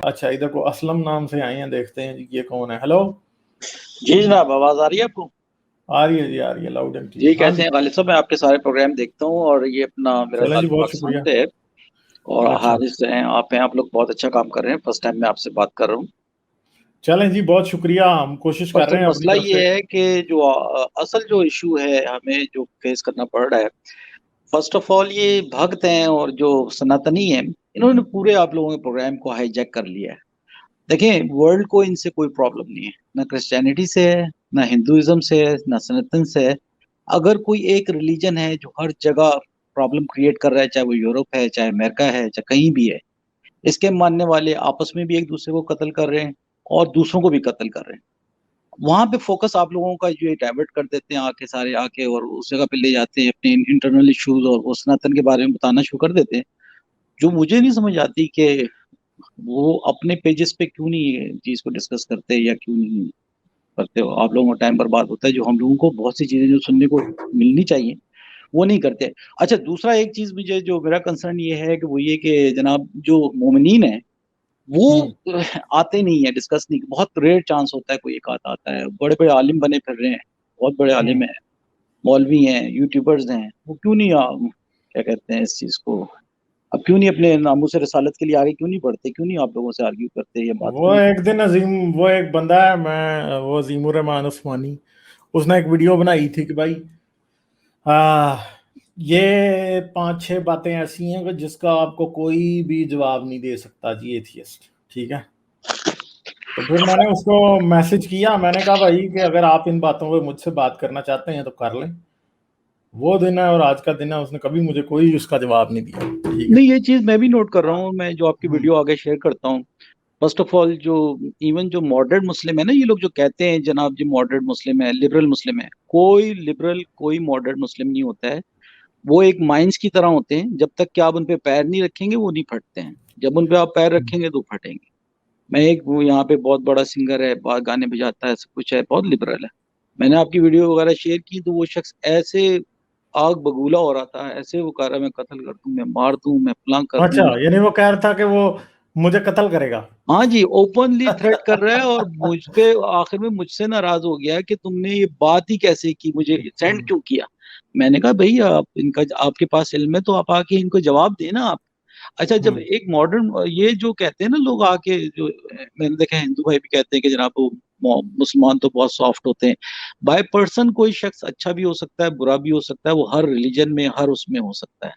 अच्छा, इधर को असलम नाम से आए हैं, देखते हैं जी ये कौन है। हेलो जी जनाब, आवाज आ रही है आपको? आ रही है जी, आ रही है लाउड एंड जी क्लियर। हाँ कैसे जी, हैं गालिब साहब? मैं आपके सारे प्रोग्राम देखता हूँ और ये अपना मेरा चलें जी, ताल्लुक बहुत पाकिस्तान शुक्रिया। से है। और अच्छा, हारिस हैं, आप लोग बहुत अच्छा काम कर रहे हैं। फर्स्ट टाइम मैं आपसे बात कर रहा हूँ। चलें जी, बहुत शुक्रिया। हम कोशिश कर फर्स्ट रहे हैं अपनी मसला तरफ से। ये है कि जो असल जो इशू है हमें जो फेस करना पड़ रहा है, फर्स्ट ऑफ ऑल ये भक्त हैं और जो सनातनी हैं, इन्होंने पूरे आप लोगों के प्रोग्राम को हाईजैक कर लिया है। देखें, वर्ल्ड को इनसे कोई प्रॉब्लम नहीं है, ना क्रिश्चियनिटी से है, ना हिंदुइज्म से है, ना सनातन से है। अगर कोई एक रिलीजन है जो हर जगह प्रॉब्लम क्रिएट कर रहा है, चाहे वो यूरोप है, चाहे अमेरिका है, चाहे कहीं भी है, इसके मानने वाले आपस में भी एक दूसरे को कत्ल कर रहे हैं और दूसरों को भी कत्ल कर रहे हैं। वहां पे फोकस आप लोगों का जो डाइवर्ट कर देते हैं आके, सारे आके और उस जगह पे ले जाते हैं अपने इंटरनल इश्यूज और वो सनातन के बारे में बताना शुरू कर देते हैं। जो मुझे नहीं समझ आती कि वो अपने पेजेस पे क्यों नहीं ये चीज को डिस्कस करते या क्यों नहीं करते हो। आप लोगों का टाइम बर्बाद होता है। जो हम लोगों को बहुत सी चीजें जो सुनने को मिलनी चाहिए वो नहीं करते। अच्छा, दूसरा एक चीज मुझे जो मेरा कंसर्न ये है कि वो ये कि जनाब जो मोमिनीन है वो हम्म। आते नहीं है, डिस्कस नहीं। बहुत रेयर चांस होता है कोई एक आता आता है। बड़े बड़े आलिम बने फिर रहे हैं, बहुत बड़े आलिम हम्म। हैं, मौलवी हैं, यूट्यूबर्स हैं, वो क्यों नहीं क्या कहते हैं इस चीज को, अब क्यों नहीं अपने नामूस रिसालत के लिए आगे क्यों नहीं बढ़ते? क्यों नहीं आप लोगों से आर्ग्यू करते? ये बात वो क्यों नहीं एक दिन अजीम, वो एक बंदा है, मैं वो अजीमुर रहमान उस्मानी, उसने एक वीडियो बनाई थी कि भाई ये 5-6 बातें ऐसी हैं कि जिसका आपको कोई भी जवाब नहीं दे सकता जी, एथियस्ट। ठीक है, तो फिर मैंने उसको मैसेज किया, मैंने कहा भाई कि अगर आप इन बातों पे मुझसे बात करना चाहते हैं तो कर लें। वो दिन है और आज का दिन है, उसने कभी मुझे कोई उसका जवाब नहीं दिया। ठीक है। नहीं, ये चीज मैं भी नोट कर रहा हूँ। मैं जो आपकी हम्म। वीडियो आगे शेयर करता हूँ, फर्स्ट ऑफ ऑल जो इवन जो मॉडर्न मुस्लिम है ना, ये लोग जो कहते हैं जनाब जी मॉडर्न मुस्लिम है, लिबरल मुस्लिम है, कोई लिबरल कोई मॉडर्न मुस्लिम नहीं होता है। वो एक माइंस की तरह होते हैं, जब तक कि आप उन पे पैर नहीं रखेंगे वो नहीं फटते हैं, जब उन पे आप पैर रखेंगे तो फटेंगे। मैं एक वो यहाँ पे बहुत बड़ा सिंगर है, गाने बजाता है, सब कुछ है, बहुत लिबरल है। मैंने आपकी वीडियो वगैरह शेयर की तो वो शख्स ऐसे आग बगूला हो रहा था, ऐसे वो कह रहा है मैं कत्ल कर दूं, मैं मार दूं, मैं फलां कर अच्छा, दूं। यानी वो कह रहा था कि वो मुझे कत्ल करेगा। हाँ जी, ओपनली थ्रेट कर रहा है और मुझ पे आखिर में मुझसे नाराज हो गया कि तुमने ये बात ही कैसे की, मुझे सेंड क्यों किया। मैंने कहा भाई आप इनका आपके पास इल्म है तो आप आके इनको जवाब देना आप। अच्छा, जब हम्म। एक मॉडर्न ये जो कहते हैं ना लोग आके, जो मैंने देखा है हिंदू भाई भी कहते हैं कि जनाब वो मुसलमान तो बहुत सॉफ्ट होते हैं। बाय पर्सन कोई शख्स अच्छा भी हो सकता है, बुरा भी हो सकता है, वो हर रिलीजन में हर उसमें हो सकता है।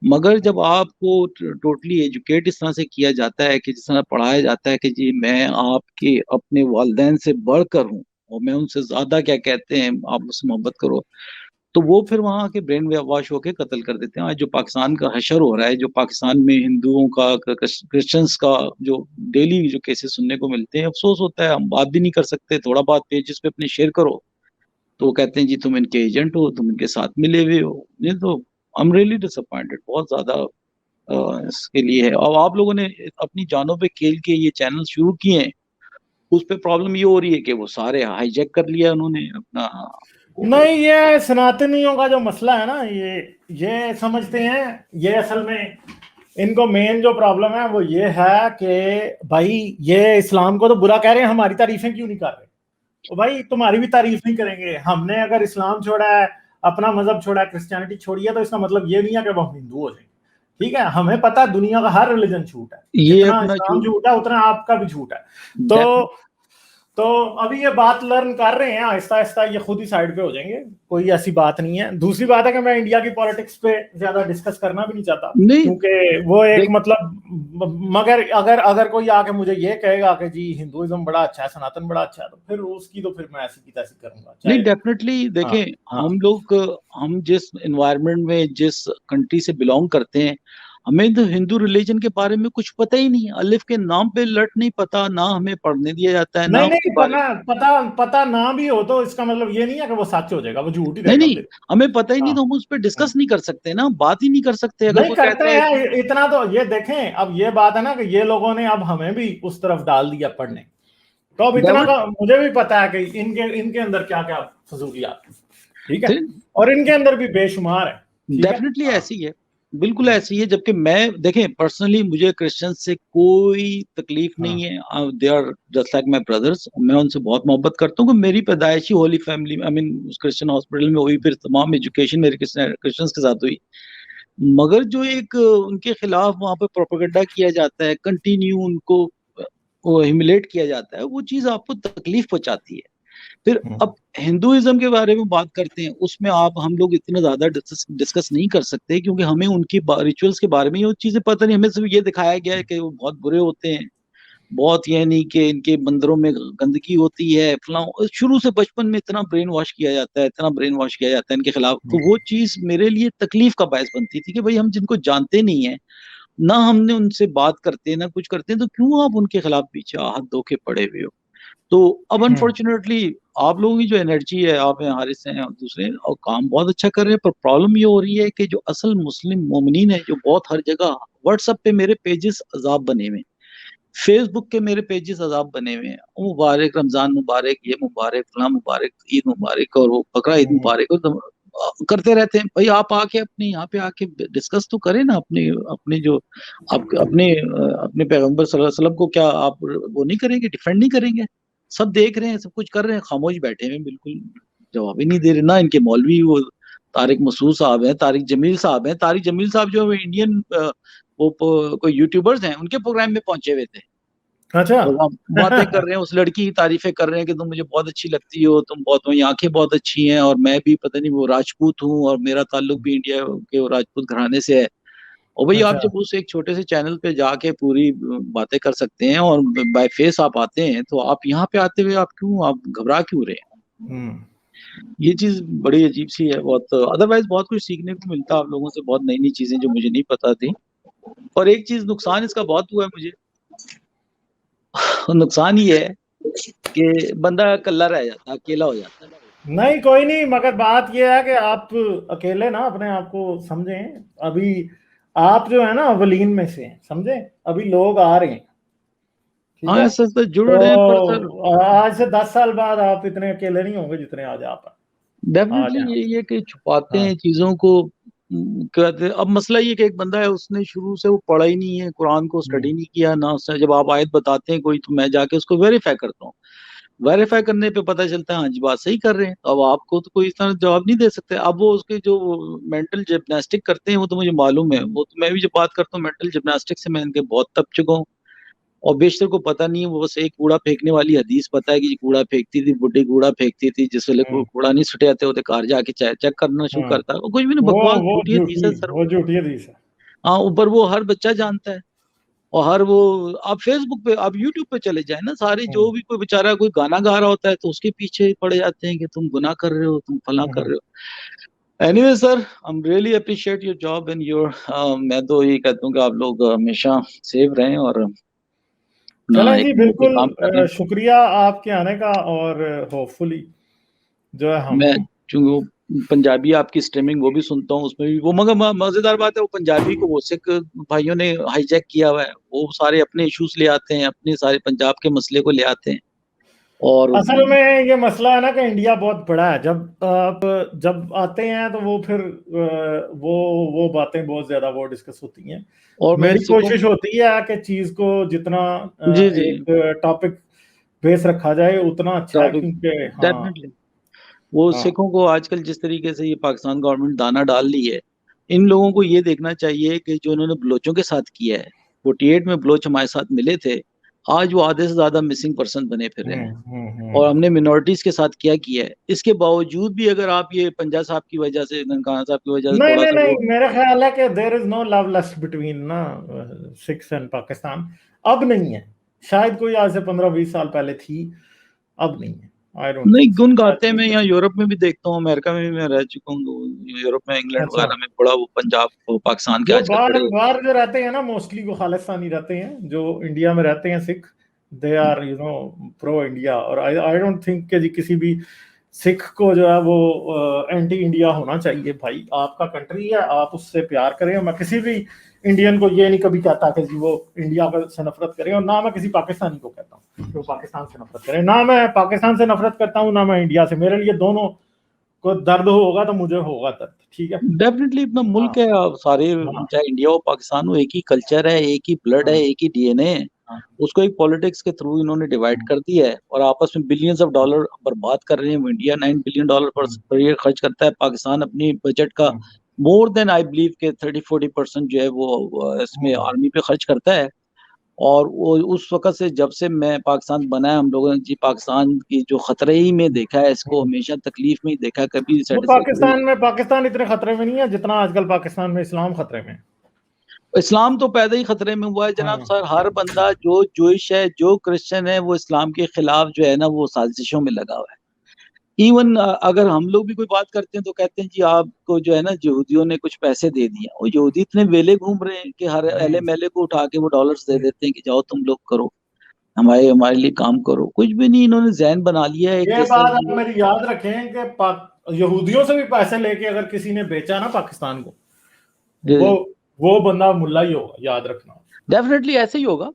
मगर जब आपको टोटली एजुकेट इस तरह से किया जाता है कि जिस तरह पढ़ाया जाता है कि जी मैं आपके अपने वालिदैन से बढ़कर हूँ और मैं उनसे ज्यादा, क्या कहते हैं, आप मुझसे मोहब्बत करो, तो वो फिर वहां के ब्रेन वॉश होके कत्ल कर देते हैं। आज जो पाकिस्तान का हशर हो रहा है, जो पाकिस्तान में हिंदुओं का, क्रिश्चियंस का जो डेली जो केसेस सुनने को मिलते हैं, अफसोस होता है। हम बात भी नहीं कर सकते, थोड़ा बात पेजेस पे अपने शेयर करो तो वो कहते हैं जी तुम इनके एजेंट हो, तुम इनके साथ मिले हुए हो। ये तो आई एम रियली डिसअपॉइंटेड, बहुत ज्यादा इसके लिए है। अब आप लोगों ने अपनी जानों पे खेल के ये चैनल शुरू किए हैं, उस पे प्रॉब्लम ये हो रही है कि वो सारे हाईजैक कर लिया उन्होंने अपना वो। नहीं, ये सनातनियों का जो मसला है ना, ये समझते हैं, ये असल में इनको मेन जो प्रॉब्लम है वो ये है कि भाई ये इस्लाम को तो बुरा कह रहे हैं, हमारी तारीफें क्यों नहीं कर रहे। तो भाई तुम्हारी भी तारीफ नहीं करेंगे। हमने अगर इस्लाम छोड़ा है, अपना मजहब छोड़ा है, क्रिश्चियनिटी छोड़ी है, तो इसका मतलब ये नहीं है कि हम हिंदू हो जाएंगे। ठीक है, हमें पता है दुनिया का हर रिलीजन झूठ है, ये जितना अपना इस्लाम जो झूठ है उतना आपका भी झूठ है। तो तो अभी ये बात लर्न कर रहे हैं, आहिस्ता आहिस्ता ये खुद ही साइड पे हो जाएंगे। कोई ऐसी बात नहीं है। दूसरी बात है कि मैं इंडिया की पॉलिटिक्स पे ज्यादा डिस्कस करना भी नहीं चाहता, नहीं क्योंकि वो एक देख, मतलब, मगर अगर अगर कोई आके मुझे ये कहेगा कि जी हिंदुइज्म बड़ा अच्छा है, सनातन बड़ा अच्छा है, तो फिर उसकी तो फिर मैं ऐसी की तैसी करूंगा नहीं चाहे। डेफिनेटली हाँ। देखें, हाँ। हम जिस एनवायरनमेंट में, जिस कंट्री से बिलोंग करते हैं, हमें तो हिंदू रिलीजन के बारे में कुछ पता ही नहीं। अलिफ के नाम पे लट नहीं पता, ना हमें पढ़ने दिया जाता है, ना नहीं उसके नहीं, बारे पता में। पता पता ना भी हो तो इसका मतलब ये नहीं है कि वो सच हो जाएगा, वो झूठ ही नहीं रहेगा नहीं, फिर। हमें पता ही नहीं हाँ। तो हम उस पर हाँ। डिस्कस नहीं कर सकते ना, बात ही नहीं कर सकते। अगर नहीं कोई करते कहता है हैं कि इतना तो, ये देखें अब ये बात है ना कि ये लोगों ने अब हमें भी उस तरफ डाल दिया पढ़ने। तो अब इतना डाइवर्ट का मुझे भी पता है कि इनके इनके अंदर क्या क्या फजूलियात हैं। ठीक है, थे, और इनके अंदर भी बेशुमार है। ठीक है। डेफिनेटली हाँ। ऐसी है। बिल्कुल ऐसे ही है। जबकि मैं देखें पर्सनली मुझे क्रिश्चियन से कोई तकलीफ नहीं हाँ है, they are just like my brothers. मैं उनसे बहुत मोहब्बत करता हूँ कि मेरी पैदाइशी holy family I mean Christian hospital में हुई, फिर तमाम एजुकेशन मेरी क्रिश्चियंस के साथ हुई। मगर जो एक उनके खिलाफ वहां पे प्रोपेगेंडा किया जाता है, कंटिन्यू उनको ह्यूमिलेट किया जाता है, वो चीज आपको तकलीफ पहुंचाती है। फिर अब हिंदुइज्म के बारे में बात करते हैं, उसमें आप हम लोग इतना ज्यादा डिस्कस नहीं कर सकते, क्योंकि हमें उनकी रिचुअल्स के बारे में ये चीजें पता नहीं। हमें सिर्फ ये दिखाया गया है कि वो बहुत बुरे होते हैं, बहुत, ये नहीं कि इनके मंदिरों में गंदगी होती है फलां। शुरू से बचपन में इतना ब्रेन वॉश किया जाता है, इतना ब्रेन वॉश किया जाता है इनके खिलाफ। तो वो चीज मेरे लिए तकलीफ का बायस बनती थी कि भाई हम जिनको जानते नहीं है, ना हमने उनसे बात करते ना कुछ करते, तो क्यों आप उनके खिलाफ पीछे हाथ धो के पड़े हुए हो। तो अब अनफॉर्चुनेटली आप लोगों की जो एनर्जी है, आप हैं, हारिस हैं और दूसरे, और काम बहुत अच्छा कर रहे हैं, पर प्रॉब्लम ये हो रही है कि जो असल मुस्लिम मोमिनीन है, जो बहुत हर जगह व्हाट्सएप पे मेरे पेजेस अजाब बने हुए हैं, फेसबुक के मेरे पेजेस अजाब बने हुए हैं, मुबारक रमजान मुबारक, ये मुबारक, फलां मुबारक, ईद मुबारक और वो बकरा ईद मुबारक, और करते रहते हैं। भाई आप आके अपने यहाँ पे आके डिस्कस तो करें ना अपने अपने जो आप अपने पैगंबर सल्लल्लाहु अलैहि वसल्लम को, क्या आप वो नहीं करेंगे, डिफेंड नहीं करेंगे? सब देख रहे हैं, सब कुछ कर रहे हैं, खामोश बैठे हैं, बिल्कुल जवाब ही नहीं दे रहे ना। इनके मौलवी वो तारिक मसूद साहब हैं, तारिक जमील साहब हैं, तारिक जमील साहब जो इंडियन वो कोई यूट्यूबर्स हैं, उनके प्रोग्राम में पहुंचे हुए थे, अच्छा। और आप बातें कर रहे हैं, उस लड़की की तारीफें कर रहे हैं कि तुम मुझे बहुत अच्छी लगती हो, तुम बहुत, तुम्हारी आंखें बहुत अच्छी हैं, और मैं भी पता नहीं वो राजपूत हूँ और मेरा ताल्लुक भी इंडिया के वो राजपूत घराने से है। और भाई आप अच्छा। जब उस एक छोटे से चैनल पे जाके पूरी बातें कर सकते हैं, और बाय फेस आप आते हैं, तो आप यहाँ पे आते हुए आप क्यों, आप घबरा क्यों रहे हैं? हम्म। ये चीज बड़ी अजीब सी है बहुत। अदरवाइज बहुत कुछ सीखने को मिलता है आप लोगों से, बहुत नई नई चीजें जो मुझे नहीं पता थी। और एक चीज नुकसान इसका बहुत हुआ है मुझे, नुकसान ये है कि बंदा अकेला रह जाता है, अकेला हो जाता है। नहीं कोई नहीं, मगर बात यह है कि आप अकेले ना अपने आप को समझें। अभी आप जो है ना अवलीन में से हैं, समझे? अभी लोग आ रहे हैं, ठीक हाँ है? ऐसा तो जुड़ रहे हैं, पर सर तो आज से 10 साल बाद आप इतने अकेले नहीं होंगे जितने आज आप हैं। आज डेफिनेटली हैं। यही है कि छुपाते हाँ। हैं चीजों को। कहते हैं, अब मसला ये कि एक बंदा है, उसने शुरू से वो पढ़ा ही नहीं है, कुरान को स्टडी नहीं किया ना उसने। जब आप आयत बताते हैं कोई, तो मैं जाके उसको वेरीफाई करता हूँ, वेरीफाई करने पे पता चलता है हाँ जी बात सही कर रहे हैं। तो अब आपको तो कोई इस तरह जवाब नहीं दे सकते। अब वो उसके जो मेंटल जिम्नास्टिक करते हैं, वो तो मुझे मालूम है। वो तो मैं भी जब बात करता हूँ मेंटल जिम्नास्टिक से, मैं इनके बहुत तप चुका हूँ। और बेशतर को पता नहीं है, वो बस एक कूड़ा फेंकने वाली हदीस पता है कि कूड़ा फेंकती थी बुढ़ी, कूड़ा फेंकती थी, जिस वेले कूड़ा नहीं सुटे आते होते घर जाके चेक करना शुरू करता है। वो कुछ भी नहीं, वो बकवास वो झूठी हदीस है सर। वो झूठी हदीस है। हाँ, ऊपर वो हर बच्चा जानता है। और हर वो, आप फेसबुक पे, आप यूट्यूब पे चले जाए ना, सारे जो भी कोई बेचारा कोई गाना गा रहा होता है, तो उसके पीछे पड़ जाते हैं कि तुम गुनाह कर रहे हो, तुम फला कर रहे हो। Anyway sir, I am really appreciate your job and your, मैं तो ये कहता हूँ कि आप लोग हमेशा सेफ रहें और अपना चलें एक जी, नोबल बिल्कुल। काम कर रहे हैं। शुक्रिया आपके आने का, और होपफुली जो है हम। मैं चूंकि वो पंजाबी आपकी स्ट्रीमिंग वो भी सुनता हूँ, उसमें भी वो, मगर मजेदार बात है, वो पंजाबी को वो सिख भाइयों ने हाईजैक किया हुआ है। वो सारे अपने इश्यूज ले आते हैं, अपने सारे पंजाब के मसले को ले आते हैं। और असल में ये मसला है ना कि इंडिया बहुत बड़ा है। जब आप जब आते हैं तो वो फिर वो बातें बहुत ज्यादा वो डिस्कस होती हैं। और मैं मेरी सिखों, कोशिश होती है कि चीज को जितना जी जी, एक टॉपिक बेस रखा जाए उतना अच्छा है, टॉपिक क्योंकि हाँ। डेफिनेटली, वो हाँ। सिखों को आजकल जिस तरीके से ये पाकिस्तान गवर्नमेंट दाना डाल ली है, इन लोगों को ये देखना चाहिए कि जो उन्होंने बलोचों के साथ किया है, 48 में बलोच हमारे साथ मिले थे, आज वो आधे से ज्यादा मिसिंग पर्सन बने फिर रहे हैं। और हमने मिनोरिटीज के साथ क्या किया है, इसके बावजूद भी अगर आप ये पंजा साहब की वजह से, ननकाना साहब की वजह से नहीं थोड़ा नहीं सा वो, नहीं, मेरा ख्याल है कि there is no love lost between ना सिक्स एंड पाकिस्तान। अब नहीं है। शायद कोई आज से 15-20 साल पहले थी, अब नहीं है। आई डोंट नहीं थिंक गुण गाते हैं। मैं सो। यहाँ यूरोप में भी देखता हूँ, अमेरिका में भी मैं रह चुका हूँ, तो यूरोप में इंग्लैंड अच्छा। वगैरह में बड़ा वो पंजाब वो पाकिस्तान के जो आजकल बाहर बड़े, बाहर जो रहते हैं ना, मोस्टली वो खालिस्तानी रहते हैं। जो इंडिया में रहते हैं Sikh, they are pro India. और आई आई डोंट थिंक कि जी किसी भी सिख को जो है वो एंटी इंडिया होना चाहिए। भाई आपका कंट्री है, आप उससे प्यार करें। और मैं किसी भी इंडियन को ये नहीं कभी कहता कि जी वो इंडिया से नफरत करें, और ना मैं किसी पाकिस्तानी को कहता हूँ कि वो पाकिस्तान से नफरत करें। ना मैं पाकिस्तान से नफरत करता हूँ, ना मैं इंडिया से। मेरे लिए दोनों को दर्द होगा तो मुझे होगा दर्द, ठीक है। डेफिनेटली अपना मुल्क है, सारे चाहे इंडिया हो पाकिस्तान हो, एक ही कल्चर है, एक ही ब्लड है, एक ही डीएनए है। उसको एक पॉलिटिक्स के थ्रू इन्होंने डिवाइड कर दिया है और आपस में बिलियंस ऑफ डॉलर बर्बाद कर रहे हैं। इंडिया $9 बिलियन पर ईयर खर्च करता है, पाकिस्तान अपनी बजट का मोर देन आई बिलीव के 30-40% जो है वो इसमें आर्मी पे खर्च करता है। और वो उस वक्त से, जब से मैं पाकिस्तान बना है, हम लोगों ने जी पाकिस्तान की जो खतरे ही में देखा है, इसको हमेशा तकलीफ में ही देखा है, कभी पाकिस्तान इतने खतरे में नहीं है जितना आजकल पाकिस्तान में इस्लाम खतरे में। इस्लाम तो पैदा ही खतरे में हुआ है जनाब सर। हर बंदा जो जूइश है, जो क्रिश्चियन है, वो इस्लाम के खिलाफ जो है ना वो साजिशों में लगा हुआ है। इवन अगर हम लोग भी कोई बात करते हैं तो कहते हैं जी आपको जो है ना यहूदियों ने कुछ पैसे दे दिए। और यहूदी इतने वेले घूम रहे हैं कि हर एले मेले को उठा के वो डॉलर्स दे देते हैं कि जाओ तुम लोग करो, हमारे लिए काम करो। कुछ भी नहीं, इन्होंने जहन बना लिया है ये बात आप मेरी याद रखें कि यहूदियों से भी पैसे लेके अगर किसी ने बेचा ना पाकिस्तान को, वो बंदा मुल्ला ही होगा, याद रखना। डेफिनेटली ऐसे ही होगा।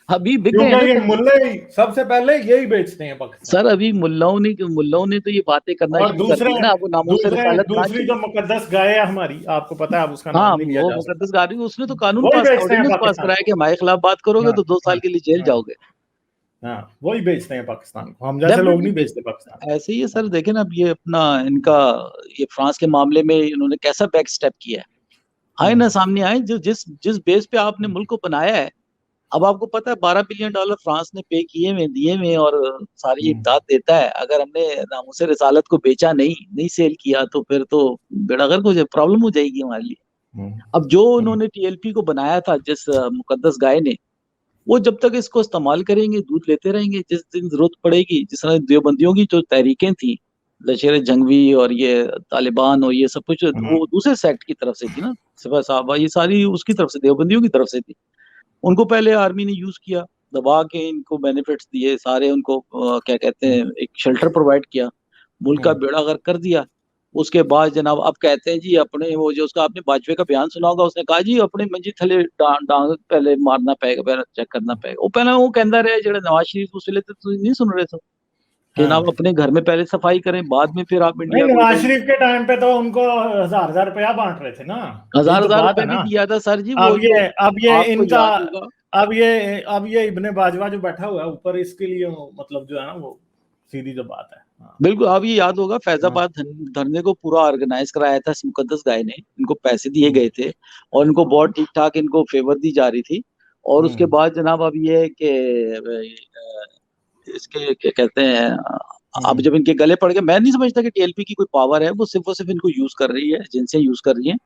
अभी बिक गए क्योंकि ये मुल्ले ही सबसे पहले यही बेचते हैं पाकिस्तान। सर अभी मुल्लाओं ने तो ये बातें करना शुरू कर दी ना। वो दूसरी जो मुकद्दस गाय है हमारी, आपको पता है उसका नाम नहीं लिया जा सकता। मुकद्दस गाय, उसने तो कानून पास कराया कि हमारे खिलाफ बात करोगे तो 2 साल के लिए जेल जाओगे। हाँ, वही बेचते हैं पाकिस्तान को, हम जैसे लोग नहीं बेचते पाकिस्तान। ऐसे ही है सर। देखे ना अब ये अपना इनका ये फ्रांस के मामले में इन्होंने कैसा बैक स्टेप किया है। आए ना सामने आए, जो जिस बेस पे आपने मुल्क को बनाया है। अब आपको पता है $12 बिलियन फ्रांस ने पे दिए हुए और सारी इमदाद देता है। अगर हमने नामूसे रिसालत को बेचा नहीं सेल किया तो फिर तो बेड़ागर को प्रॉब्लम हो जाएगी हमारे लिए। अब जो उन्होंने टीएलपी को बनाया था, जिस मुकद्दस गाय ने, वो जब तक इसको इस्तेमाल करेंगे, दूध लेते रहेंगे। जिस दिन जरूरत पड़ेगी, जिस तरह देवबंदियों की जो तहरीकें थी, लश्कर जंगवी और ये तालिबान और ये सब कुछ, वो दूसरे सेक्ट की तरफ से थी ना, सिपा साहबा, ये सारी उसकी तरफ से, देवबंदियों की तरफ से थी। उनको पहले आर्मी ने यूज किया, दबा के इनको बेनिफिट्स दिए सारे, उनको क्या कहते हैं, एक शेल्टर प्रोवाइड किया, मुल्क का बेड़ा गर्क कर दिया। उसके बाद जनाब अब कहते हैं जी अपने, वो जो उसका आपने बाजवे का बयान सुना होगा, उसने कहा जी अपने मंजी थले डांग पहले मारना पड़ेगा, पहले चेक करना पड़ेगा। वो पहले वो कहता रहे जो नवाज शरीफ उस वेले तो नहीं सुन रहे थे कि जनाब अपने घर में पहले सफाई करें, बाद में फिर आप इंडिया। नवाज शरीफ के टाइम पे तो उनको 1000 रुपया बांट रहे थे ना, 1000 रुपए भी दिया था सर जी। अब ये इब्ने बाजवा जो बैठा हुआ है ऊपर, इसके लिए मतलब जो है ना वो सीधी जो बात है। बिल्कुल, अब ये याद होगा फैजाबाद धरने को पूरा ऑर्गेनाइज कराया था इस मुकद्दस गाय ने। इनको पैसे दिए गए थे और इनको बहुत ठीक ठाक इनको फेवर दी जा रही थी। और उसके बाद जनाब अब ये है कि इसके क्या कहते हैं, अब जब इनके गले पड़ गए, मैं नहीं समझता कि टीएलपी की कोई पावर है। वो सिर्फ इनको यूज कर रही है, एजेंसियां यूज कर रही हैं।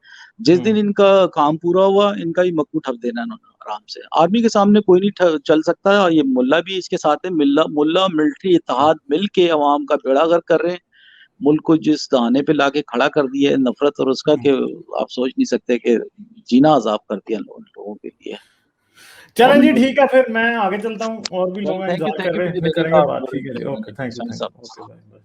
जिस दिन इनका काम पूरा हुआ, इनका ही मक्कू ठप देना इन्होंने आराम से। आर्मी के सामने कोई नहीं चल सकता। ये मुल्ला भी इसके साथ है, मुल्ला मिलिट्री इत्तेहाद मिल के अवाम का बेड़ा गर्क कर रहे हैं। मुल्क को जिस दाने पे लाके खड़ा कर दिया है नफरत और उसका, कि आप सोच नहीं सकते कि जीना अजाब कर दिया लोगों के लिए। चलें जी, ठीक है, फिर मैं आगे चलता हूँ। और भी लोग एंजॉय कर रहे हैं, करेंगे बात। ठीक है जी, ओके, थैंक यू।